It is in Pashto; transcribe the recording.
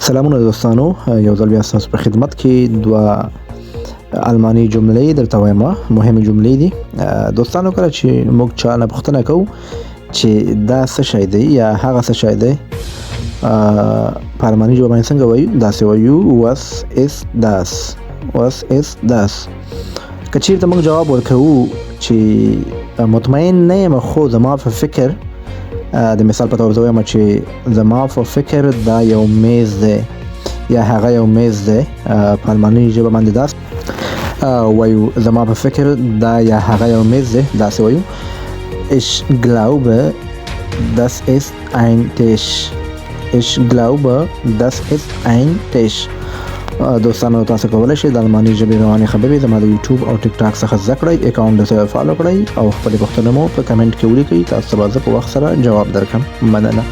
سلامونه دوستانو، یو ځل بیا ستاسو په خدمت کې دوه الماني جملې درته وایم. مهمې جملې دي. دوستانو کله چې موږ چا نه پوښتنه کوو چې دا څه شی دی یا هغه څه شی دی، په الماني ژبه باندې څنګه وایو؟ داسې وایو was ist das. was ist das. که چېرته موږ جواب ورکوو چې مطمئن نه یم خو زما په فکر، د مثال په تور زه وایم چې زما په فکر دا یو میز دی یا هغه یو میز دی، په الماني ژبه باندې داسې وایو زما په فکر دا یا هغه یو میز دی، داسې وایو Ich glaube, das ist ein Tisch. Ich glaube, das ist ein Tisch. دوستانو تاسو کولی شئ د الماني ژبې روانې خبرې زما د یوټیوب او ټیک ټاک څخه زده کړئ. اکاونټ د فالو کړئ او خپلې پوښتنې مو په کمنټ کې ولیکئ. تاسو ته به زه په وخت سره جواب درکړم. مننه.